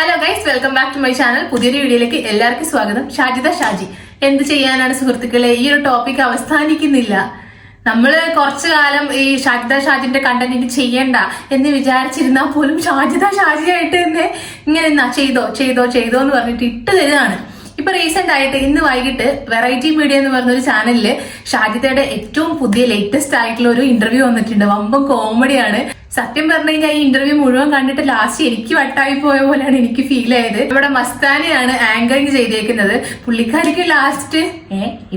Hello guys, welcome back to my channel. പുതിയൊരു വീഡിയോയിലേക്ക് എല്ലാവർക്കും സ്വാഗതം. ഷാജിദ ഷാജി എന്ത് ചെയ്യാനാണ് സുഹൃത്തുക്കളെ, ഈ ഒരു ടോപ്പിക് അവസാനിക്കുന്നില്ല. നമ്മള് കുറച്ചു കാലം ഈ ഷാജിദ ഷാജിന്റെ കണ്ടന്റ് ഇനി ചെയ്യണ്ട എന്ന് വിചാരിച്ചിരുന്നാൽ പോലും ഷാജിദ ഷാജിയായിട്ട് തന്നെ ഇങ്ങനെ ചെയ്തോ എന്ന് പറഞ്ഞിട്ട് ഇട്ട് തരുന്നതാണ്. ഇപ്പൊ റീസെന്റ് ആയിട്ട് ഇന്ന് വൈകിട്ട് വെറൈറ്റി മീഡിയ എന്ന് പറഞ്ഞൊരു ചാനലില് ഷാജിദയുടെ ഏറ്റവും പുതിയ ലേറ്റസ്റ്റ് ആയിട്ടുള്ള ഒരു ഇന്റർവ്യൂ വന്നിട്ടുണ്ട്. വമ്പം കോമഡിയാണ്. സത്യം പറഞ്ഞു കഴിഞ്ഞാൽ ഈ ഇന്റർവ്യൂ മുഴുവൻ കണ്ടിട്ട് ലാസ്റ്റ് എനിക്ക് വട്ടായി പോയ പോലെയാണ് എനിക്ക് ഫീൽ ആയത്. ഇവിടെ മസ്താനിയാണ് ആങ്കറിങ് ചെയ്തേക്കുന്നത്. പുള്ളിക്കാരിക്ക് ലാസ്റ്റ്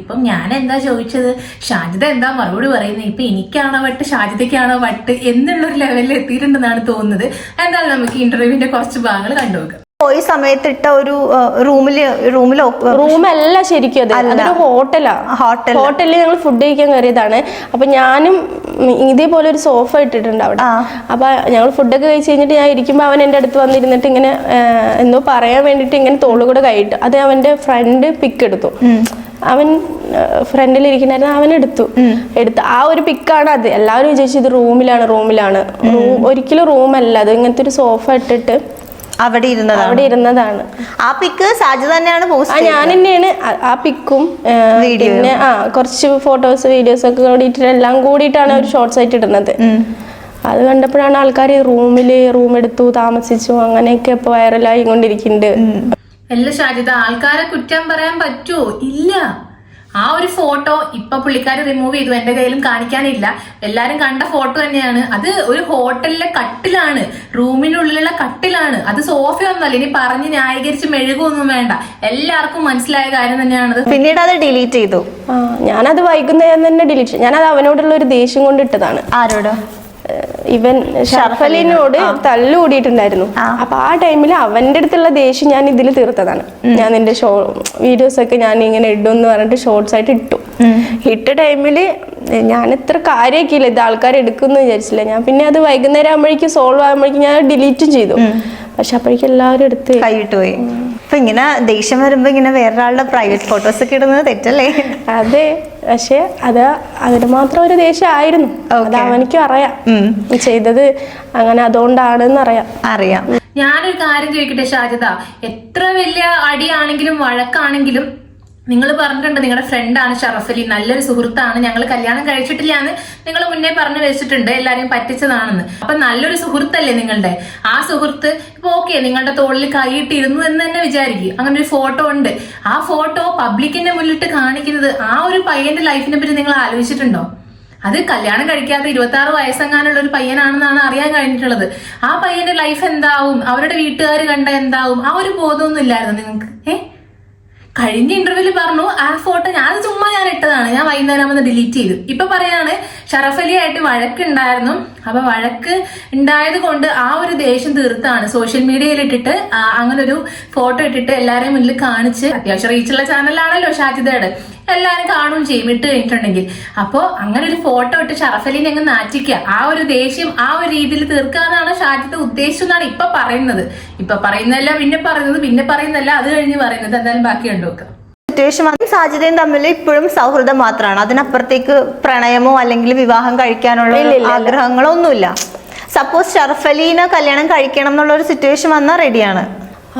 ഇപ്പം ഞാൻ എന്താ ചോദിച്ചത്, ഷാജിദ എന്താ മറുപടി പറയുന്നത്, ഇപ്പൊ എനിക്കാണോ വട്ട് ഷാജിദയ്ക്കാണോ വട്ട് എന്നുള്ളൊരു ലെവലിൽ എത്തിയിട്ടുണ്ടെന്നാണ് തോന്നുന്നത്. എന്തായാലും നമുക്ക് ഇന്റർവ്യൂവിന്റെ കുറച്ച് ഭാഗങ്ങൾ കണ്ടുപോകാം. പോയ സമയത്ത് ഇട്ട ഒരു റൂമല്ല ശരിക്കും, അതൊരു ഹോട്ടലിൽ ഞങ്ങൾ ഫുഡ് കഴിക്കാൻ കയറിയതാണ്. അപ്പൊ ഞാനും ഇതേപോലെ ഒരു സോഫ ഇട്ടിട്ടുണ്ട് അവിടെ. അപ്പൊ ഞങ്ങൾ ഫുഡൊക്കെ കഴിച്ച് കഴിഞ്ഞിട്ട് ഞാൻ ഇരിക്കുമ്പോ അവൻ എന്റെ അടുത്ത് വന്നിരുന്നിട്ട് ഇങ്ങനെ എന്തോ പറയാൻ വേണ്ടിട്ട് ഇങ്ങനെ തോളുകൂടെ കൈയിട്ട് അത് അവന്റെ ഫ്രണ്ട് പിക്ക് എടുത്തു. അവൻ ഫ്രണ്ടിൽ ഇരിക്കണായിരുന്നു, അവൻ എടുത്തു ആ ഒരു പിക്കാണ് അത്. എല്ലാവരും വിചാരിച്ചു ഇത് റൂമിലാണ്. ഒരിക്കലും റൂമല്ല, അത് ഇങ്ങനത്തെ ഒരു സോഫ ഇട്ടിട്ട് അവിടെ ഇരുന്നതാണ്. ആ പിക്ക് സാജിദ തന്നെയാണ് പോസ്റ്റ് ചെയ്തത്. ഞാൻ തന്നെയാണ് ആ പിക്കും പിന്നെ കുറച്ച് ഫോട്ടോസ് വീഡിയോസ് ഒക്കെ കൂടിയിട്ട് എല്ലാം കൂടിയിട്ടാണ് ഒരു ഷോർട്സ് ആയിട്ട് ഇടുന്നത്. അത് കണ്ടപ്പോഴാണ് ആൾക്കാർ റൂം എടുത്തു താമസിച്ചു അങ്ങനെയൊക്കെ ഇപ്പൊ വൈറലായി കൊണ്ടിരിക്കുന്നുണ്ട്. എല്ലാ ഷാജിദ ആൾക്കാരെ കുറ്റം പറയാൻ പറ്റുമോ? ഇല്ല. ആ ഒരു ഫോട്ടോ ഇപ്പൊ പുള്ളിക്കാര് റിമൂവ് ചെയ്തു, എന്റെ കയ്യിലും കാണിക്കാനില്ല. എല്ലാരും കണ്ട ഫോട്ടോ തന്നെയാണ്. അത് ഒരു ഹോട്ടലിലെ കട്ടിലാണ്, റൂമിനുള്ളിലുള്ള കട്ടിലാണ്. അത് സോഫയൊന്നുമല്ല. ഇനി പറഞ്ഞ് ന്യായീകരിച്ച് മെഴുകൊന്നും വേണ്ട, എല്ലാവർക്കും മനസ്സിലായ കാര്യം തന്നെയാണത്. പിന്നീട് അത് ഡിലീറ്റ് ചെയ്തു. ഞാനത് വൈകുന്നേരം തന്നെ ഡിലീറ്റ് ചെയ്തു. ഞാനത് അവനോടുള്ള ഒരു ദേഷ്യം കൊണ്ട് ഇട്ടതാണ്. ആരോട്? ഇവൻ ഷർഫലിനോട് തല്ലുകൂടിയിട്ടുണ്ടായിരുന്നു. അപ്പൊ ആ ടൈമിൽ അവന്റെ അടുത്തുള്ള ദേഷ്യം ഞാൻ ഇതിൽ തീർത്തതാണ്. ഞാൻ നിന്റെ വീഡിയോസ് ഒക്കെ ഞാൻ ഇങ്ങനെ ഇടും എന്ന് പറഞ്ഞിട്ട് ഷോർട്സ് ആയിട്ട് ഇട്ട ടൈമില് ഞാൻ ഇത്ര കാര്യമാക്കിയില്ല, ഇത് ആൾക്കാർ എടുക്കുമെന്ന് വിചാരിച്ചില്ല ഞാൻ. പിന്നെ അത് വൈകുന്നേരം ആകുമ്പോഴേക്കും സോൾവ് ആകുമ്പോഴേക്കും ഞാൻ ഡിലീറ്റും ചെയ്തു. പക്ഷെ അപ്പോഴേക്കും എല്ലാവരും എടുത്ത് കൈയിട്ട് പോയി. അപ്പൊ ഇങ്ങനെ ദേഷ്യം വരുമ്പോ ഇങ്ങനെ വേറൊരാളുടെ പ്രൈവറ്റ് ഫോട്ടോസ് ഒക്കെ ഇടുന്നത് തെറ്റല്ലേ? അതെ, പക്ഷെ അതിന് മാത്രം ഒരു ദേഷ്യം ആയിരുന്നു. അത് അവനിക്കും അറിയാം ചെയ്തത് അങ്ങനെ അതുകൊണ്ടാണെന്ന് അറിയാം. ഞാനൊരു കാര്യം ചോദിക്കട്ടെ ഷാജിദ, എത്ര വലിയ അടിയാണെങ്കിലും വഴക്കാണെങ്കിലും നിങ്ങൾ പറഞ്ഞിട്ടുണ്ട് നിങ്ങളുടെ ഫ്രണ്ടാണ് ഷറഫലി, നല്ലൊരു സുഹൃത്താണ്, ഞങ്ങൾ കല്യാണം കഴിച്ചിട്ടില്ല എന്ന് നിങ്ങൾ മുന്നേ പറഞ്ഞു വെച്ചിട്ടുണ്ട്, എല്ലാരെയും പറ്റിച്ചതാണെന്ന്. അപ്പൊ നല്ലൊരു സുഹൃത്തല്ലേ നിങ്ങളുടെ? ആ സുഹൃത്ത് ഇപ്പൊ ഓക്കെ നിങ്ങളുടെ തോളിൽ കൈയിട്ടിരുന്നു എന്ന് തന്നെ വിചാരിക്കും, അങ്ങനെ ഒരു ഫോട്ടോ ഉണ്ട്. ആ ഫോട്ടോ പബ്ലിക്കിന്റെ മുന്നിലിട്ട് കാണിക്കുന്നത് ആ ഒരു പയ്യന്റെ ലൈഫിനെ പറ്റി നിങ്ങൾ ആലോചിച്ചിട്ടുണ്ടോ? അത് കല്യാണം കഴിക്കാത്ത 26 വയസ്സെങ്ങാനുള്ള ഒരു പയ്യനാണെന്നാണ് അറിയാൻ കഴിഞ്ഞിട്ടുള്ളത്. ആ പയ്യന്റെ ലൈഫ് എന്താവും, അവരുടെ വീട്ടുകാർ കണ്ട എന്താവും, ആ ഒരു ബോധമൊന്നും ഇല്ലായിരുന്നു നിങ്ങൾക്ക്? കഴിഞ്ഞ ഇന്റർവ്യൂല് പറഞ്ഞു ആ ഫോട്ടോ ഞാൻ ഇട്ടതാണ്, ഞാൻ വൈകുന്നേരം വന്ന് ഡിലീറ്റ് ചെയ്തു. ഇപ്പൊ പറയാണ് ഷറഫലി ആയിട്ട് വഴക്കുണ്ടായിരുന്നു. അപ്പൊ വഴക്ക് ഉണ്ടായത് കൊണ്ട് ആ ഒരു ദേഷ്യം തീർത്താണ് സോഷ്യൽ മീഡിയയിൽ ഇട്ടിട്ട് അങ്ങനെ ഒരു ഫോട്ടോ ഇട്ടിട്ട് എല്ലാരെയും മുന്നിൽ കാണിച്ച്, അത്യാവശ്യം റീച്ചുള്ള ചാനലാണല്ലോ ഷാജിദയുടെ, എല്ലാരും കാണുകയും ചെയ്യും ഇട്ട് കഴിഞ്ഞിട്ടുണ്ടെങ്കിൽ. അപ്പോ അങ്ങനെ ഒരു ഫോട്ടോ ഇട്ട് ഷറഫലിനെ അങ്ങ് നാറ്റിക്കുക, ആ ഒരു ദേഷ്യം ആ ഒരു രീതിയിൽ തീർക്കാന്നാണ് ഷാജിദ ഉദ്ദേശിച്ചെന്നാണ് ഇപ്പൊ പറയുന്നത്. ഇപ്പൊ പറയുന്നതല്ല പിന്നെ പറയുന്നതല്ല അത് കഴിഞ്ഞ് പറയുന്നത്. എന്തായാലും ബാക്കി കണ്ടുവെക്കാം. സിറ്റുവേഷൻ സാജിദയും തമ്മിൽ ഇപ്പോഴും സൗഹൃദം മാത്രമാണ്, അതിനപ്പുറത്തേക്ക് പ്രണയമോ അല്ലെങ്കിൽ വിവാഹം കഴിക്കാനുള്ള ആഗ്രഹങ്ങളോ ഒന്നുമില്ല. സപ്പോസ് ഷറഫലീനെ കല്യാണം കഴിക്കണം എന്നുള്ള ഒരു സിറ്റുവേഷൻ വന്നാൽ റെഡിയാണ്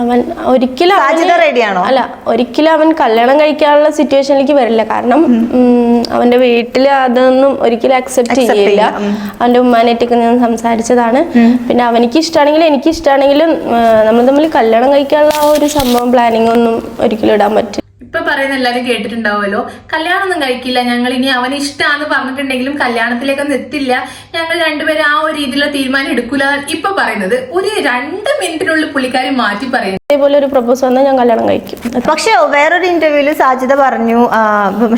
അവൻ. ഒരിക്കലും റെഡിയാണോ? അല്ല, ഒരിക്കലും അവൻ കല്യാണം കഴിക്കാനുള്ള സിറ്റുവേഷനിലേക്ക് വരില്ല. കാരണം അവന്റെ വീട്ടില് അതൊന്നും ഒരിക്കലും അക്സെപ്റ്റ് ചെയ്യില്ല. അവന്റെ ഉമ്മാനായിട്ടൊക്കെ ഞാൻ സംസാരിച്ചതാണ്. പിന്നെ അവനിക്ക് ഇഷ്ടമാണെങ്കിലും എനിക്ക് ഇഷ്ടമാണെങ്കിലും നമ്മൾ തമ്മിൽ കല്യാണം കഴിക്കാനുള്ള ആ ഒരു സംഭവം പ്ലാനിങ് ഒന്നും ഒരിക്കലും ഇടാൻ പറ്റും. ഇപ്പൊ പറയുന്ന എല്ലാരും കേട്ടിട്ടുണ്ടാവുമല്ലോ, കല്യാണമൊന്നും കഴിക്കില്ല ഞങ്ങൾ, ഇനി അവന് ഇഷ്ടമാണെന്ന് പറഞ്ഞിട്ടുണ്ടെങ്കിലും കല്യാണത്തിലേക്കൊന്നും എത്തില്ല, ഞങ്ങൾ രണ്ടുപേരും ആ ഒരു രീതിയിലുള്ള തീരുമാനം എടുക്കൂല. ഇപ്പൊ പറയുന്നത് ഒരു 2 മിനിറ്റിനുള്ളിൽ പുള്ളിക്കാരി മാറ്റി പറയുന്നത്. അതേപോലെ ഒരു പ്രപ്പോസ് വന്നാൽ ഞാൻ കല്യാണം കഴിക്കും. പക്ഷെ വേറൊരു ഇന്റർവ്യൂല് സാജിദ പറഞ്ഞു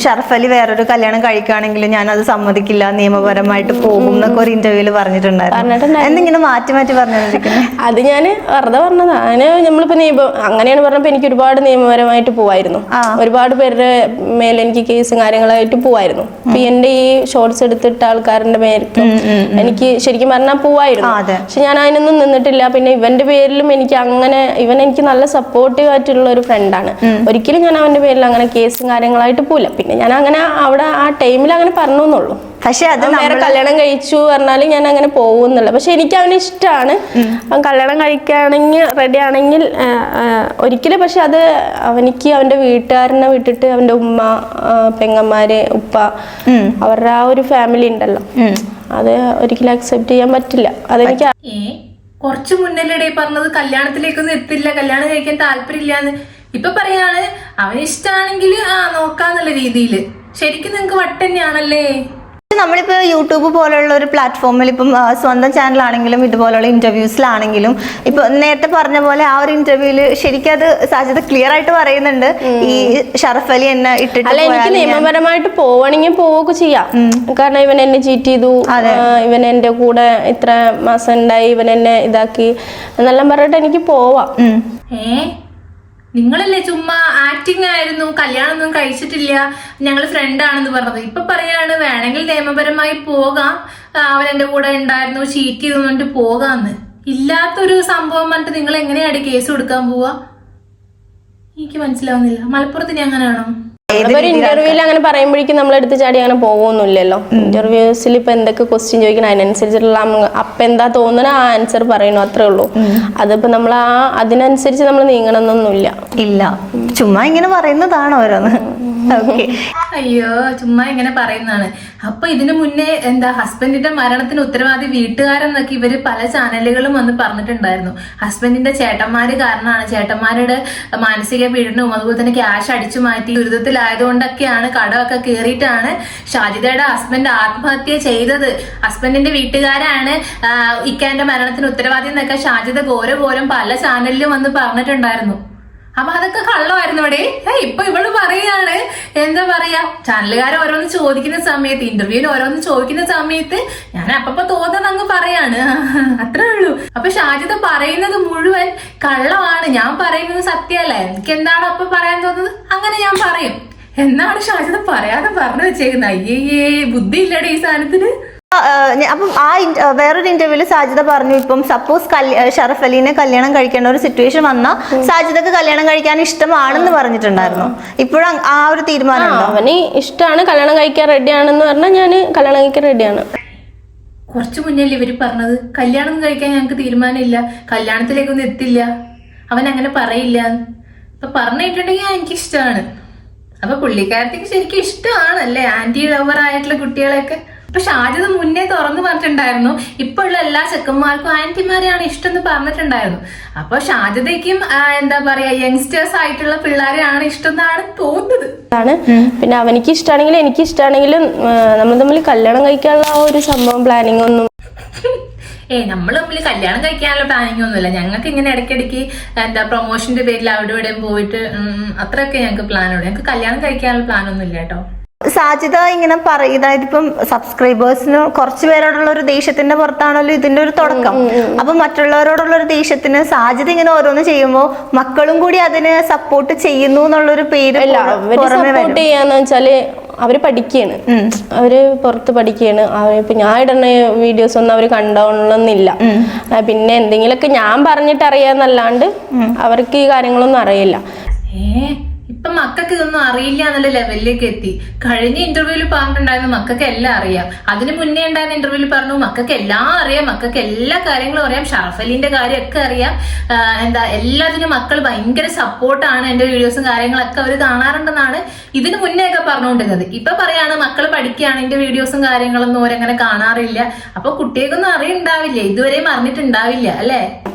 ഷറഫലി വേറൊരു കല്യാണം കഴിക്കുകയാണെങ്കിൽ ഞാൻ അത് സമ്മതിക്കില്ല, നിയമപരമായിട്ട് പോകും എന്നൊക്കെ ഒരു ഇന്റർവ്യൂല് പറഞ്ഞിട്ടുണ്ടായിരുന്നു. എന്തെങ്കിലും മാറ്റി പറഞ്ഞിരിക്കുന്നത്? അത് ഞാൻ വെറുതെ പറഞ്ഞതാണ്. അതിന് നമ്മളിപ്പോ അങ്ങനെയാണ് പറഞ്ഞപ്പോ എനിക്ക് ഒരുപാട് നിയമപരമായിട്ട് പോവായിരുന്നു. ഒരുപാട് പേരുടെ മേലെ എനിക്ക് കേസും കാര്യങ്ങളായിട്ട് പോവായിരുന്നു. അപ്പൊ എന്റെ ഈ ഷോർട്സ് എടുത്തിട്ട ആൾക്കാരുടെ മേലും എനിക്ക് ശരിക്കും പറഞ്ഞാൽ പോവായിരുന്നു. പക്ഷെ ഞാൻ അതിനൊന്നും നിന്നിട്ടില്ല. പിന്നെ ഇവന്റെ പേരിലും എനിക്ക് അങ്ങനെ ഇവൻ എനിക്ക് എനിക്ക് നല്ല സപ്പോർട്ടീവ് ആയിട്ടുള്ള ഒരു ഫ്രണ്ടാണ്. ഒരിക്കലും ഞാൻ അവന്റെ പേരിൽ അങ്ങനെ കേസും കാര്യങ്ങളായിട്ട് പോയില്ല. പിന്നെ ഞാൻ അങ്ങനെ അവിടെ ആ ടൈമിൽ അങ്ങനെ പറഞ്ഞു എന്നുള്ളൂ. പക്ഷെ അത് വേറെ കല്യാണം കഴിച്ചു പറഞ്ഞാലും ഞാൻ അങ്ങനെ പോകുന്നില്ല. പക്ഷെ എനിക്ക് അവന് ഇഷ്ടമാണ്. അവൻ കല്യാണം കഴിക്കുകയാണെങ്കിൽ റെഡി ആണെങ്കിൽ ഒരിക്കലും. പക്ഷെ അത് അവനിക്ക് അവന്റെ വീട്ടുകാരനെ വിട്ടിട്ട് അവന്റെ ഉമ്മ, പെങ്ങന്മാര്, ഉപ്പ, അവരുടെ ആ ഒരു ഫാമിലി ഉണ്ടല്ലോ, അത് ഒരിക്കലും അക്സെപ്റ്റ് ചെയ്യാൻ പറ്റില്ല. അതെനിക്ക് കുറച്ചു മുന്നല്ലേ പറഞ്ഞത് കല്യാണത്തിലേക്കൊന്നും എത്തില്ല, കല്യാണം കഴിക്കാൻ താല്പര്യമില്ലാന്ന്. ഇപ്പൊ പറയാണ് അവന് ഇഷ്ടമാണെങ്കിൽ നോക്കാന്നുള്ള രീതിയില്. ശരിക്കും നിങ്ങക്ക് വട്ടന്നെയാണല്ലേ? നമ്മളിപ്പോ യൂട്യൂബ് പോലുള്ള ഒരു പ്ലാറ്റ്ഫോമിൽ ഇപ്പം സ്വന്തം ചാനലാണെങ്കിലും ഇതുപോലുള്ള ഇന്റർവ്യൂസിലാണെങ്കിലും ഇപ്പൊ നേരത്തെ പറഞ്ഞ പോലെ ആ ഒരു ഇന്റർവ്യൂല് ശരിക്കും അത് സാജിദ ക്ലിയർ ആയിട്ട് പറയുന്നുണ്ട്, ഈ ഷറഫ് അലി എന്നെ ഇട്ടിട്ട്. അല്ല, എനിക്ക് നിയമപരമായിട്ട് പോവണമെങ്കിൽ പോവുക ചെയ്യാം. കാരണം ഇവൻ എന്നെ ചീറ്റ് ചെയ്തു, ഇവൻ എന്റെ കൂടെ ഇത്ര മാസം ഉണ്ടായി, ഇവൻ എന്നെ ഇതാക്കി എന്നെല്ലാം പറഞ്ഞിട്ട് എനിക്ക് പോവാം. നിങ്ങളല്ലേ ചുമ്മാ ആക്ടിങ് ആയിരുന്നു, കല്യാണം ഒന്നും കഴിച്ചിട്ടില്ല, ഞങ്ങൾ ഫ്രണ്ടാണെന്ന് പറഞ്ഞത്. ഇപ്പൊ പറയാണ് വേണമെങ്കിൽ നിയമപരമായി പോകാം, അവൻ എന്റെ കൂടെ ഉണ്ടായിരുന്നു, ചീറ്റ് ചെയ്തു പറഞ്ഞിട്ട് പോകാന്ന്. ഇല്ലാത്തൊരു സംഭവം പറഞ്ഞിട്ട് നിങ്ങൾ എങ്ങനെയാണ് കേസ് കൊടുക്കാൻ പോവാ? എനിക്ക് മനസ്സിലാവുന്നില്ല. മലപ്പുറത്തിന് അങ്ങനെയാണോ? ഒരു ഇന്റർവ്യൂവിൽ അങ്ങനെ പറയുമ്പോഴേക്കും നമ്മളെടുത്ത് ചാടി അങ്ങനെ പോകുന്നില്ലല്ലോ. ഇന്റർവ്യൂസിൽ ഇപ്പൊ എന്തൊക്കെ ക്വസ്റ്റ്യൻ ചോദിക്കണം അതിനനുസരിച്ചിട്ടുള്ള അപ്പൊ എന്താ തോന്നുന്ന ആ ആൻസർ പറയണു, അത്രേ ഉള്ളൂ. അതിപ്പോ നമ്മൾ അതിനനുസരിച്ച് നമ്മൾ നീങ്ങണമെന്നൊന്നുമില്ല. ഇല്ല, ചുമ്മാ ഇങ്ങനെ പറയുന്നതാണ് ഓരോന്ന്. അയ്യോ, ചുമ്മാ ഇങ്ങനെ പറയുന്നതാണ്. അപ്പൊ ഇതിനു മുന്നേ ഹസ്ബൻഡിന്റെ മരണത്തിന് ഉത്തരവാദി വീട്ടുകാരെന്നൊക്കെ ഇവര് പല ചാനലുകളും വന്ന് പറഞ്ഞിട്ടുണ്ടായിരുന്നു. ഹസ്ബൻഡിന്റെ ചേട്ടന്മാര് കാരണമാണ്, ചേട്ടന്മാരുടെ മാനസിക പീഡനവും അതുപോലെ തന്നെ ക്യാഷ് അടിച്ചു മാറ്റി ദുരിതത്തിലായതുകൊണ്ടൊക്കെയാണ്, കടമൊക്കെ കയറിയിട്ടാണ് ഷാജിദയുടെ ഹസ്ബൻഡ് ആത്മഹത്യ ചെയ്തത്. ഹസ്ബൻഡിന്റെ വീട്ടുകാരാണ് ഇക്കാന്റെ മരണത്തിന് ഉത്തരവാദി എന്നൊക്കെ ഷാജിദ ഘോരം പല ചാനലിലും വന്ന് പറഞ്ഞിട്ടുണ്ടായിരുന്നു. അപ്പൊ അതൊക്കെ കള്ളമായിരുന്നു അവിടെ. ഇപ്പൊ ഇവള് പറയാണ്, എന്താ പറയാ, ചാനലുകാർ ഓരോന്ന് ചോദിക്കുന്ന സമയത്ത്, ഇന്റർവ്യൂവിന് ഓരോന്ന് ചോദിക്കുന്ന സമയത്ത് ഞാൻ അപ്പപ്പോ തോന്നുന്നത് അങ്ങ് പറയാണ്, അത്രേ ഉള്ളൂ. അപ്പൊ ഷാജിദ പറയുന്നത് മുഴുവൻ കള്ളമാണ്, ഞാൻ പറയുന്നത് സത്യമല്ല, എനിക്ക് എന്താണ് അപ്പൊ പറയാൻ തോന്നുന്നത് അങ്ങനെ ഞാൻ പറയും എന്നാണ് ഷാജിദ പറയാതെ പറഞ്ഞു വെച്ചേക്കുന്നത്. അയ്യേ, ബുദ്ധി ഇല്ലടേ ഈ സാധനത്തിന്. അപ്പം വേറൊരു ഇന്റർവ്യൂല് സാജിദ പറഞ്ഞു, ഇപ്പം സപ്പോസ് ഷറഫ് അലീനെ കല്യാണം കഴിക്കേണ്ട ഒരു സിറ്റുവേഷൻ വന്നാൽ സാജിദക്ക് കല്യാണം കഴിക്കാൻ ഇഷ്ടമാണെന്ന് പറഞ്ഞിട്ടുണ്ടായിരുന്നു. ഇപ്പോഴും ആ ഒരു തീരുമാനം ഉണ്ടോ? അവന് ഇഷ്ടമാണ്, കല്യാണം കഴിക്കാൻ റെഡിയാണെന്ന് പറഞ്ഞാൽ ഞാൻ കല്യാണം കഴിക്കാൻ റെഡിയാണ്. കുറച്ചു മുന്നേ ഇവര് പറഞ്ഞത് കല്യാണം കഴിക്കാൻ ഞങ്ങൾക്ക് തീരുമാനമില്ല, കല്യാണത്തിലേക്കൊന്നും എത്തില്ല, അവൻ അങ്ങനെ പറയില്ല. അപ്പൊ പറഞ്ഞിട്ടുണ്ടെങ്കിൽ എനിക്ക് ഇഷ്ടമാണ്. അപ്പൊ പുള്ളിക്കാരത്തേക്ക് ശരിക്കും ഇഷ്ടമാണല്ലേ ആന്റി ലവർ ആയിട്ടുള്ള കുട്ടികളെയൊക്കെ. അപ്പൊ ഷാജിദ മുന്നേ തുറന്നു പറഞ്ഞിട്ടുണ്ടായിരുന്നു, ഇപ്പൊ ഉള്ള എല്ലാ ചെക്കന്മാർക്കും ആന്റിമാരെയാണ് ഇഷ്ടം എന്ന് പറഞ്ഞിട്ടുണ്ടായിരുന്നു. അപ്പൊ ഷാജിദയ്ക്കും എന്താ പറയാ, യങ്സ്റ്റേഴ്സ് ആയിട്ടുള്ള പിള്ളേരെയാണ് ഇഷ്ടം എന്നാണ് തോന്നുന്നത്. പിന്നെ അവനിക്ക് ഇഷ്ടമാണെങ്കിലും എനിക്ക് ഇഷ്ടമാണെങ്കിലും നമ്മൾ തമ്മിൽ കല്യാണം കഴിക്കാനുള്ള ആ ഒരു സംഭവം പ്ലാനിങ് ഒന്നും നമ്മൾ തമ്മിൽ കല്യാണം കഴിക്കാനുള്ള പ്ലാനിങ് ഒന്നുമില്ല. ഞങ്ങൾക്ക് ഇങ്ങനെ ഇടയ്ക്കിടയ്ക്ക് പ്രൊമോഷന്റെ പേരിൽ അവിടെ ഇവിടെയും പോയിട്ട് അത്രയൊക്കെ ഞങ്ങൾക്ക് പ്ലാനുള്ളൂ. ഞങ്ങൾക്ക് കല്യാണം കഴിക്കാനുള്ള പ്ലാൻ ഒന്നും ഇല്ല കേട്ടോ. സാജിദ ഇങ്ങനെ അതായത് ഇപ്പം സബ്സ്ക്രൈബേഴ്സിന് കുറച്ചു പേരോടുള്ള ഒരു ദേഷ്യത്തിന്റെ പുറത്താണല്ലോ ഇതിന്റെ ഒരു തുടക്കം. അപ്പൊ മറ്റുള്ളവരോടുള്ള ഒരു ദേഷ്യത്തിന് സാജിദ ഇങ്ങനെ ഓരോന്ന് ചെയ്യുമ്പോ മക്കളും കൂടി അതിനെ സപ്പോർട്ട് ചെയ്യുന്നു എന്നുള്ളൊരു പേര് സപ്പോർട്ട് ചെയ്യാന്ന് വെച്ചാല് അവര് പഠിക്കുകയാണ്, അവര് പുറത്ത് പഠിക്കുകയാണ്. ഇപ്പൊ ഞാൻ ഇടുന്ന വീഡിയോസ് ഒന്നും അവര് കണ്ടോളന്നില്ല. പിന്നെ എന്തെങ്കിലുമൊക്കെ ഞാൻ പറഞ്ഞിട്ട് അറിയാന്നല്ലാണ്ട് അവർക്ക് ഈ കാര്യങ്ങളൊന്നും അറിയില്ല. ഇപ്പൊ മക്കൾക്ക് ഇതൊന്നും അറിയില്ല എന്നുള്ള ലെവലിലേക്ക് എത്തി. കഴിഞ്ഞ ഇന്റർവ്യൂവിൽ പറഞ്ഞിട്ടുണ്ടായിരുന്നു മക്കൾക്ക് എല്ലാം അറിയാം. അതിന് മുന്നേ ഉണ്ടായിരുന്ന ഇന്റർവ്യൂവിൽ പറഞ്ഞു മക്കൾക്ക് എല്ലാം അറിയാം, മക്കൾക്ക് എല്ലാ കാര്യങ്ങളും അറിയാം, ഷറഫ് അലിന്റെ കാര്യമൊക്കെ അറിയാം, എല്ലാത്തിനും മക്കൾ ഭയങ്കര സപ്പോർട്ടാണ്, എന്റെ വീഡിയോസും കാര്യങ്ങളൊക്കെ അവർ കാണാറുണ്ടെന്നാണ് ഇതിന് മുന്നേ ഒക്കെ പറഞ്ഞുകൊണ്ടിരുന്നത്. ഇപ്പൊ പറയാണ് മക്കൾ പഠിക്കുകയാണ്, എന്റെ വീഡിയോസും കാര്യങ്ങളൊന്നും ഓരങ്ങനെ കാണാറില്ല. അപ്പൊ കുട്ടികൾക്കൊന്നും അറിയുണ്ടാവില്ല, ഇതുവരെയും അറിഞ്ഞിട്ടുണ്ടാവില്ല അല്ലേ.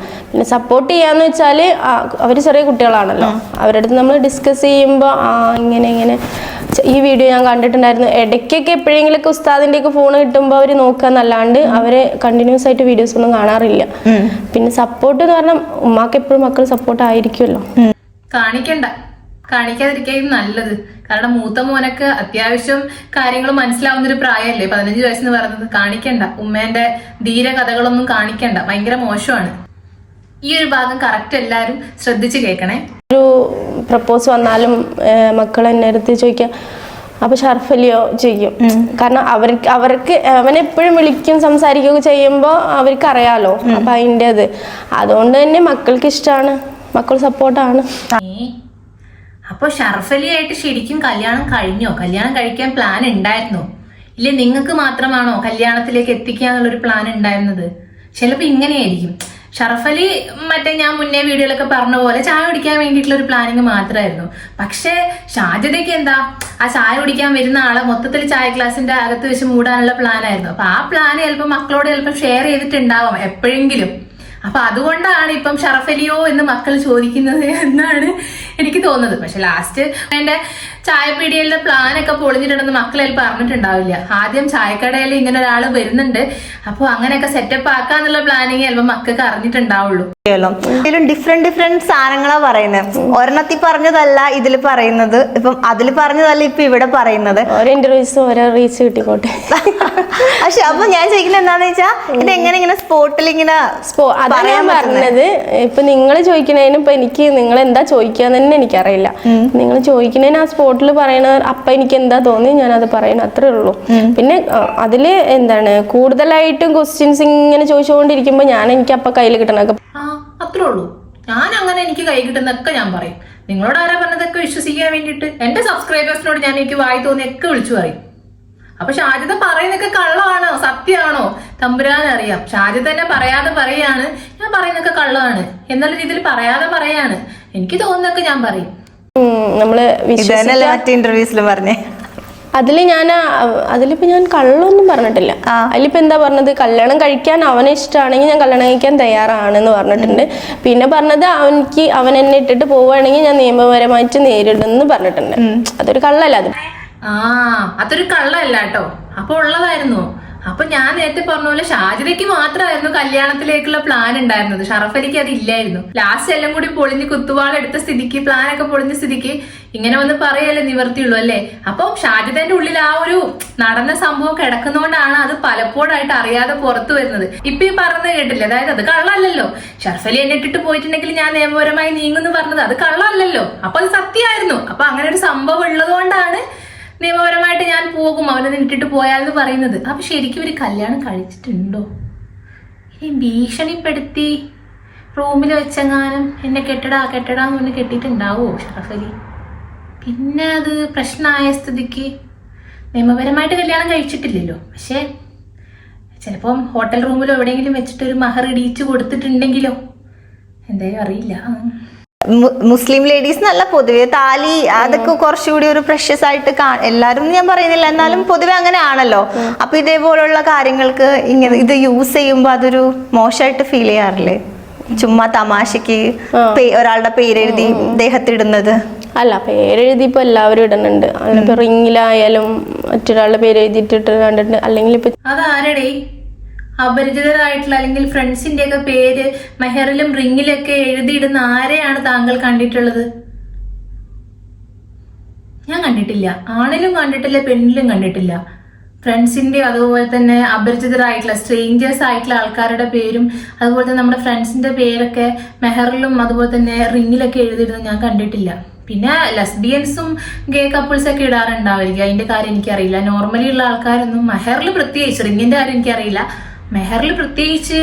പിന്നെ സപ്പോർട്ട് ചെയ്യാന്ന് വെച്ചാല് അവര് ചെറിയ കുട്ടികളാണല്ലോ, അവരുടെ അടുത്ത് നമ്മൾ ഡിസ്കസ് ചെയ്യുമ്പോൾ ഇങ്ങനെ ഈ വീഡിയോ ഞാൻ കണ്ടിട്ടുണ്ടായിരുന്നു. ഇടയ്ക്കൊക്കെ എപ്പോഴെങ്കിലൊക്കെ ഉസ്താദിന്റെ ഒക്കെ ഫോൺ കിട്ടുമ്പോൾ അവര് നോക്കാന്നല്ലാണ്ട് അവര് കണ്ടിന്യൂസ് ആയിട്ട് വീഡിയോസ് ഒന്നും കാണാറില്ല. പിന്നെ സപ്പോർട്ട് എന്ന് പറഞ്ഞാൽ ഉമ്മാക്ക് എപ്പോഴും മക്കൾ സപ്പോർട്ട് ആയിരിക്കുമല്ലോ. കാണിക്കാതിരിക്കും നല്ലത്. കാരണം മൂത്ത മോനൊക്കെ അത്യാവശ്യം കാര്യങ്ങൾ മനസ്സിലാവുന്ന ഒരു പ്രായമല്ലേ, 15 വയസ്സെന്ന് പറയുന്നത്. കാണിക്കണ്ട, ഉമ്മേന്റെ ധീര കഥകളൊന്നും കാണിക്കണ്ട, ഭയങ്കര മോശമാണ്. ഈ ഒരു ഭാഗം കറക്റ്റ് എല്ലാരും ശ്രദ്ധിച്ച് കേൾക്കണേ. ഒരു പ്രപ്പോസ് വന്നാലും മക്കൾ എന്നെ അടുത്ത് ചോദിക്കാം, അപ്പൊ ഷറഫ് അലിയോ ചോദിക്കും. കാരണം അവർക്ക് അവനെപ്പോഴും വിളിക്കും സംസാരിക്കുകയൊക്കെ ചെയ്യുമ്പോൾ അവർക്ക് അറിയാലോ. അപ്പൊ അതിൻ്റെ അതുകൊണ്ട് തന്നെ മക്കൾക്ക് ഇഷ്ടമാണ്, മക്കൾ സപ്പോർട്ടാണ്. അപ്പൊ ഷറഫലിയായിട്ട് ശരിക്കും കല്യാണം കഴിഞ്ഞോ? കല്യാണം കഴിക്കാൻ പ്ലാൻ ഉണ്ടായിരുന്നോ? ഇല്ല നിങ്ങൾക്ക് മാത്രമാണോ കല്യാണത്തിലേക്ക് എത്തിക്കാന്നുള്ളൊരു പ്ലാൻ ഉണ്ടായിരുന്നത്? ചിലപ്പോ ഇങ്ങനെയായിരിക്കും. ഷറഫലി മറ്റേ ഞാൻ മുന്നേ വീഡിയോയിലൊക്കെ പറഞ്ഞ പോലെ ചായ കുടിക്കാൻ വേണ്ടിയിട്ടുള്ള ഒരു പ്ലാനിങ് മാത്രമായിരുന്നു. പക്ഷെ ഷാജിദയ്ക്ക് എന്താ, ആ ചായ കുടിക്കാൻ വരുന്ന ആളെ മൊത്തത്തിൽ ചായ ക്ലാസിന്റെ അകത്ത് വെച്ച് മൂടാനുള്ള പ്ലാൻ ആയിരുന്നു. അപ്പൊ ആ പ്ലാൻ ചിലപ്പോൾ മക്കളോട് ചിലപ്പോൾ ഷെയർ ചെയ്തിട്ടുണ്ടാവാം എപ്പോഴെങ്കിലും. അപ്പൊ അതുകൊണ്ടാണ് ഇപ്പം ഷറഫലിയോ എന്ന് മക്കൾ ചോദിക്കുന്നത് എന്നാണ് എനിക്ക് തോന്നുന്നത്. പക്ഷെ ലാസ്റ്റ് എന്റെ ചായപ്പീടിയയിലെ പ്ലാനൊക്കെ പൊളിഞ്ഞിട്ടുണ്ടെന്ന് മക്കൾ ചിലപ്പോൾ അറിഞ്ഞിട്ടുണ്ടാവില്ല. ആദ്യം ചായക്കടയിൽ ഇങ്ങനെ ഒരാൾ വരുന്നുണ്ട്, അപ്പൊ അങ്ങനെയൊക്കെ സെറ്റപ്പ് ആക്കാന്നുള്ള പ്ലാനിങ് ചിലപ്പോൾ മക്കൾക്ക് അറിഞ്ഞിട്ടുണ്ടാവുള്ളൂ. ഡിഫറെന്റ് സാധനങ്ങളാ പറയുന്നത്. ഒരെണ്ണത്തിൽ പറഞ്ഞതല്ല ഇതിൽ പറയുന്നത്, ഇപ്പം അതിൽ പറഞ്ഞതല്ല ഇപ്പൊ ഇവിടെ പറയുന്നത്. ഓരോ ഇന്റർവ്യൂസ് ഓരോ റീച്ച് കിട്ടിക്കോട്ടെ. പക്ഷെ അപ്പൊ ഞാൻ ചോദിക്കുന്നത് എന്താന്ന് വെച്ചാ ഇത് എങ്ങനെ ഇങ്ങനെ സ്പോട്ടിൽ ഇങ്ങനെ അതാണ് ഞാൻ പറഞ്ഞത്. ഇപ്പൊ നിങ്ങൾ ചോദിക്കണേനും ഇപ്പൊ എനിക്ക് നിങ്ങൾ എന്താ ചോദിക്കാന്ന് തന്നെ എനിക്കറിയില്ല. നിങ്ങൾ ചോദിക്കണേന് ആ സ്പോട്ടിൽ പറയണ അപ്പൊ എനിക്ക് എന്താ തോന്നി ഞാൻ അത് പറയണ, അത്രേ ഉള്ളൂ. പിന്നെ അതില് എന്താണ് കൂടുതലായിട്ടും ക്വസ്റ്റ്യൻസ് ഇങ്ങനെ ചോദിച്ചുകൊണ്ടിരിക്കുമ്പോ എനിക്ക് അപ്പൊ കയ്യിൽ കിട്ടണൊക്കെ അത്രേ ഉള്ളൂ. ഞാൻ അങ്ങനെ എനിക്ക് കൈ കിട്ടുന്നൊക്കെ ഞാൻ പറയും. നിങ്ങളോട് ആരാ പറഞ്ഞതൊക്കെ വിശ്വസിക്കാൻ വേണ്ടിട്ട്? എന്റെ സബ്സ്ക്രൈബേഴ്സിനോട് ഞാൻ എനിക്ക് വായി തോന്നിയൊക്കെ വിളിച്ചു പറയും. അപ്പൊ ഷാജിദ പറയുന്നൊക്കെ കള്ളമാണോ സത്യമാണോ തമ്പുരാൻ അറിയാം. ഷാജിദ തന്നെ പറയാതെ പറയാണ് ഞാൻ പറയുന്നൊക്കെ കള്ളമാണ് എന്നുള്ള രീതിയിൽ പറയാതെ പറയാണ്. എനിക്ക് തോന്നുന്നൊക്കെ ഞാൻ പറയും. നമ്മള് ഇന്റർവ്യൂസിൽ പറഞ്ഞേ അതിലിപ്പോ ഞാൻ കള്ളൊന്നും പറഞ്ഞിട്ടില്ല. അതിലിപ്പോ എന്താ പറഞ്ഞത്, കല്യാണം കഴിക്കാൻ അവനെ ഇഷ്ടമാണെങ്കിൽ ഞാൻ കല്യാണം കഴിക്കാൻ തയ്യാറാണെന്ന് പറഞ്ഞിട്ടുണ്ട്. പിന്നെ പറഞ്ഞത് അവൻ എന്നെ ഇട്ടിട്ട് പോവുകയാണെങ്കിൽ ഞാൻ നിയമപരമായിട്ട് നേരിടുമെന്ന് പറഞ്ഞിട്ടുണ്ട്. അതൊരു കള്ളല്ല. അതൊരു കള്ളല്ല കേട്ടോ. അപ്പൊ ഉള്ളതായിരുന്നു. അപ്പൊ ഞാൻ നേരത്തെ പറഞ്ഞ പോലെ ഷാജിദയ്ക്ക് മാത്രമായിരുന്നു കല്യാണത്തിലേക്കുള്ള പ്ലാൻ ഉണ്ടായിരുന്നത്. ഷറഫലിക്ക് അതില്ലായിരുന്നു. ലാസ്റ്റ് എല്ലാം കൂടി പൊളിഞ്ഞ് കുത്തുവാളെടുത്ത സ്ഥിതിക്ക്, പ്ലാനൊക്കെ പൊളിഞ്ഞ സ്ഥിതിക്ക് ഇങ്ങനെ വന്ന് പറയല്ലേ നിവർത്തിയുള്ളൂ അല്ലേ. അപ്പൊ ഷാജിദന്റെ ഉള്ളിൽ ആ ഒരു നടന്ന സംഭവം കിടക്കുന്നോണ്ടാണ് അത് പലപ്പോഴായിട്ട് അറിയാതെ പുറത്തു വരുന്നത്. ഇപ്പൊ ഈ പറഞ്ഞത് കേട്ടില്ലേ, അതായത് അത് കള്ളല്ലല്ലോ. ഷറഫലി എന്നെ ഇട്ടിട്ട് പോയിട്ടുണ്ടെങ്കിൽ ഞാൻ നിയമപരമായി നീങ്ങുന്നു പറഞ്ഞത് അത് കള്ളല്ലല്ലോ. അപ്പൊ അത് സത്യമായിരുന്നു. അപ്പൊ അങ്ങനെ ഒരു സംഭവം ഉള്ളത് കൊണ്ടാണ് നിയമപരമായിട്ട് ഞാൻ പോകും അവനെ ഇട്ടിട്ട് പോയാലെന്ന് പറയുന്നത്. അപ്പൊ ശരിക്കും ഒരു കല്യാണം കഴിച്ചിട്ടുണ്ടോ? ഇനി ഭീഷണിപ്പെടുത്തി റൂമിൽ വെച്ചെങ്ങാനും എന്നെ കെട്ടടാന്ന് പറഞ്ഞ് കെട്ടിയിട്ടുണ്ടാവോ ഷറഫലി? പിന്നെ അത് പ്രശ്നമായ സ്ഥിതിക്ക് നിയമപരമായിട്ട് കല്യാണം കഴിച്ചിട്ടില്ലല്ലോ. പക്ഷെ ചിലപ്പം ഹോട്ടൽ റൂമിലോ എവിടെയെങ്കിലും വെച്ചിട്ട് ഒരു മഹർ ഇടിച്ചു കൊടുത്തിട്ടുണ്ടെങ്കിലോ എന്തായാലും അറിയില്ല. മുസ്ലിം ലേഡീസ് നല്ല പൊതുവെ താലി അതൊക്കെ കുറച്ചുകൂടി ഒരു പ്രഷ്യസ് ആയിട്ട് എല്ലാരും ഞാൻ പറയുന്നില്ല, എന്നാലും പൊതുവെ അങ്ങനെ ആണല്ലോ. അപ്പൊ ഇതേപോലുള്ള കാര്യങ്ങൾക്ക് ഇങ്ങനെ ഇത് യൂസ് ചെയ്യുമ്പോ അതൊരു മോശമായിട്ട് ഫീൽ ചെയ്യാറില്ലേ? ചുമ്മാ തമാശക്ക് ഒരാളുടെ പേരെഴുതി ദേഹത്തിടുന്നത്. അല്ല, പേരെഴുതി ഇപ്പൊ എല്ലാവരും ഇടുന്നുണ്ട്. ഇപ്പൊ റിങ്ങിലായാലും മറ്റൊരാളുടെ പേര് എഴുതിയിട്ടിട്ട് കണ്ടിട്ടുണ്ട്. അല്ലെങ്കിൽ ഇപ്പൊ അതാരടേ അപരിചിതരായിട്ടുള്ള അല്ലെങ്കിൽ ഫ്രണ്ട്സിന്റെ ഒക്കെ പേര് മെഹറിലും റിങ്ങിലൊക്കെ എഴുതിയിടുന്ന ആരെയാണ് താങ്കൾ കണ്ടിട്ടുള്ളത്? ഞാൻ കണ്ടിട്ടില്ല. ആണിലും കണ്ടിട്ടില്ല, പെണ്ണിലും കണ്ടിട്ടില്ല. ഫ്രണ്ട്സിന്റെ അതുപോലെ തന്നെ അപരിചിതരായിട്ടുള്ള സ്ട്രേഞ്ചേഴ്സ് ആയിട്ടുള്ള ആൾക്കാരുടെ പേരും അതുപോലെ തന്നെ നമ്മുടെ ഫ്രണ്ട്സിന്റെ പേരൊക്കെ മെഹറിലും അതുപോലെ തന്നെ റിങ്ങിലൊക്കെ എഴുതിയിടുന്നത് ഞാൻ കണ്ടിട്ടില്ല. പിന്നെ ലെസ്ബിയൻസും ഗേ കപ്പിൾസ് ഒക്കെ ഇടാറുണ്ടാവില്ല. അതിന്റെ കാര്യം എനിക്കറിയില്ല. നോർമലി ഉള്ള ആൾക്കാരൊന്നും മെഹറിൽ പ്രത്യേകിച്ച്, റിങ്ങിന്റെ കാര്യം എനിക്കറിയില്ല, മെഹറിൽ പ്രത്യേകിച്ച്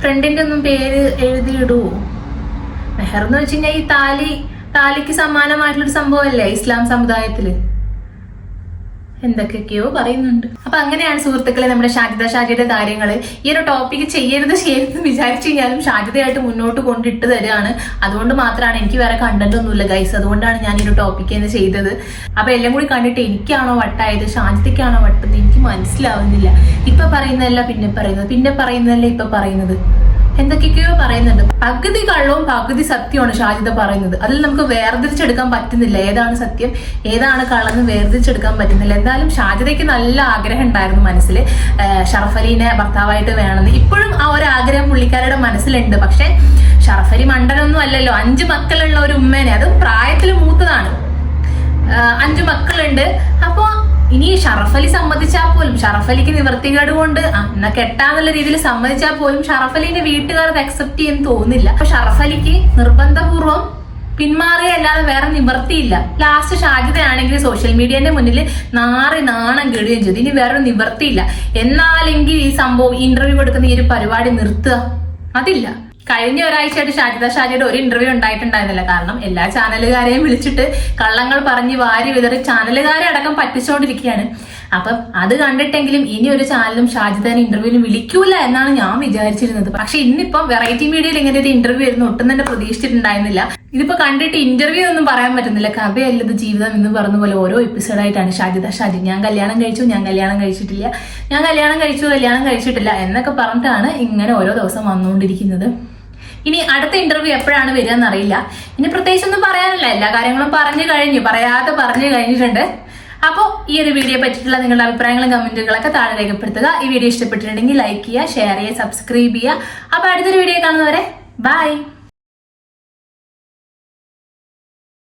ഫ്രണ്ടിന്റെ ഒന്നും പേര് എഴുതിയിടുവോ? മെഹർ എന്ന് വെച്ച് കഴിഞ്ഞാൽ ഈ താലിക്ക് സമാനമായിട്ടുള്ളൊരു സംഭവമല്ലേ ഇസ്ലാം സമുദായത്തില്. എന്തൊക്കെയൊക്കെയോ പറയുന്നുണ്ട്. അപ്പൊ അങ്ങനെയാണ് സുഹൃത്തുക്കളെ നമ്മുടെ ഷാജിദയുടെ കാര്യങ്ങള്. ഈ ഒരു ടോപ്പിക്ക് ചെയ്യരുത് വിചാരിച്ചു കഴിഞ്ഞാലും ഷാജിദയായിട്ട് മുന്നോട്ട് കൊണ്ടിട്ട് തരാണ്. അതുകൊണ്ട് മാത്രമാണ്, എനിക്ക് വേറെ കണ്ടന്റ് ഒന്നുമില്ല ഗൈസ്. അതുകൊണ്ടാണ് ഞാൻ ഈ ഒരു ടോപ്പിക്ക് തന്നെ ചെയ്തത്. അപ്പൊ എല്ലാം കൂടി കണ്ടിട്ട് എനിക്കാണോ വട്ടായത് ഷാജിദയ്ക്കാണോ വട്ടുന്നത് എനിക്ക് മനസ്സിലാവുന്നില്ല. ഇപ്പൊ പറയുന്നതല്ല പിന്നെ പറയുന്നതല്ല ഇപ്പൊ പറയുന്നത്. എന്തൊക്കെയൊക്കെയോ പറയുന്നുണ്ട്. പകുതി കള്ളവും പകുതി സത്യമാണ് ഷാജിദ പറയുന്നത്. അതിൽ നമുക്ക് വേർതിരിച്ചെടുക്കാൻ പറ്റുന്നില്ല. ഏതാണ് സത്യം ഏതാണ് കള്ളെന്ന് വേർതിരിച്ചെടുക്കാൻ പറ്റുന്നില്ല. എന്തായാലും ഷാജിദയ്ക്ക് നല്ല ആഗ്രഹം ഉണ്ടായിരുന്നു മനസ്സിൽ, ഷറഫലീനെ ഭർത്താവായിട്ട് വേണമെന്ന്. ഇപ്പോഴും ആ ഒരു ആഗ്രഹം പുള്ളിക്കാരുടെ മനസ്സിലുണ്ട്. പക്ഷെ ഷറഫലി മണ്ടനൊന്നും അല്ലല്ലോ. 5 മക്കളുള്ള ഒരു ഉമ്മേനെ, അതും പ്രായത്തിൽ മൂത്തതാണ്, 5 മക്കളുണ്ട്. അപ്പൊ ഇനി ഷറഫലി സമ്മതിച്ചാൽ പോലും, ഷറഫലിക്ക് നിവർത്തികേട് കൊണ്ട് എന്നാ കെട്ടാന്നുള്ള രീതിയിൽ സമ്മതിച്ചാൽ പോലും ഷറഫലിന്റെ വീട്ടുകാർക്ക് അക്സെപ്റ്റ് ചെയ്യാൻ തോന്നില്ല. അപ്പൊ ഷറഫലിക്ക് നിർബന്ധപൂർവ്വം പിന്മാറുകയല്ലാതെ വേറെ നിവർത്തിയില്ല. ലാസ്റ്റ് ഷാജിദയാണെങ്കിൽ സോഷ്യൽ മീഡിയന്റെ മുന്നിൽ നാണം കെടുകയും ചെയ്തു. ഇനി വേറെ നിവർത്തിയില്ല. എന്നാലെങ്കിൽ ഈ സംഭവം ഇന്റർവ്യൂ കൊടുക്കുന്ന ഈ ഒരു പരിപാടി നിർത്തുക, അതില്ല. കഴിഞ്ഞ ഒരാഴ്ചയായിട്ട് ഷാജിയുടെ ഒരു ഇന്റർവ്യൂ ഉണ്ടായിട്ടുണ്ടായിരുന്നില്ല. കാരണം എല്ലാ ചാനലുകാരെയും വിളിച്ചിട്ട് കള്ളങ്ങൾ പറഞ്ഞ് വാരി വിതറി ചാനലുകാരെ അടക്കം പറ്റിച്ചുകൊണ്ടിരിക്കുകയാണ്. അപ്പം അത് കണ്ടിട്ടെങ്കിലും ഇനി ഒരു ചാനലും ഷാജിദാനെ ഇന്റർവ്യൂവിന് വിളിക്കൂല എന്നാണ് ഞാൻ വിചാരിച്ചിരുന്നത്. പക്ഷെ ഇന്നിപ്പം വെറൈറ്റി മീഡിയയിൽ ഇങ്ങനെ ഒരു ഇന്റർവ്യൂ ആയിരുന്നു, ഒട്ടും തന്നെ പ്രതീക്ഷിച്ചിട്ടുണ്ടായിരുന്നില്ല. ഇതിപ്പോ കണ്ടിട്ട് ഇന്റർവ്യൂ ഒന്നും പറയാൻ പറ്റുന്നില്ല, കഥയല്ലത് ജീവിതം എന്ന് പറഞ്ഞ പോലെ ഓരോ എപ്പിസോഡായിട്ടാണ് ഷാജി ഞാൻ കല്യാണം കഴിച്ചു, ഞാൻ കല്യാണം കഴിച്ചിട്ടില്ല, ഞാൻ കല്യാണം കഴിച്ചിട്ടില്ല എന്നൊക്കെ പറഞ്ഞിട്ടാണ് ഇങ്ങനെ ഓരോ ദിവസം വന്നുകൊണ്ടിരിക്കുന്നത്. ഇനി അടുത്ത ഇന്റർവ്യൂ എപ്പോഴാണ് വരിക എന്നറിയില്ല. ഇനി പ്രത്യേകിച്ചൊന്നും പറയാനില്ല, എല്ലാ കാര്യങ്ങളും പറഞ്ഞു കഴിഞ്ഞിട്ടുണ്ട്. അപ്പോൾ ഈ ഒരു വീഡിയോ പറ്റിയിട്ടുള്ള നിങ്ങളുടെ അഭിപ്രായങ്ങളും കമന്റുകളൊക്കെ താഴെ രേഖപ്പെടുത്തുക. ഈ വീഡിയോ ഇഷ്ടപ്പെട്ടിട്ടുണ്ടെങ്കിൽ ലൈക്ക് ചെയ്യുക, ഷെയർ ചെയ്യുക, സബ്സ്ക്രൈബ് ചെയ്യുക. അപ്പോൾ അടുത്തൊരു വീഡിയോ കാണുന്നവരെ ബൈ.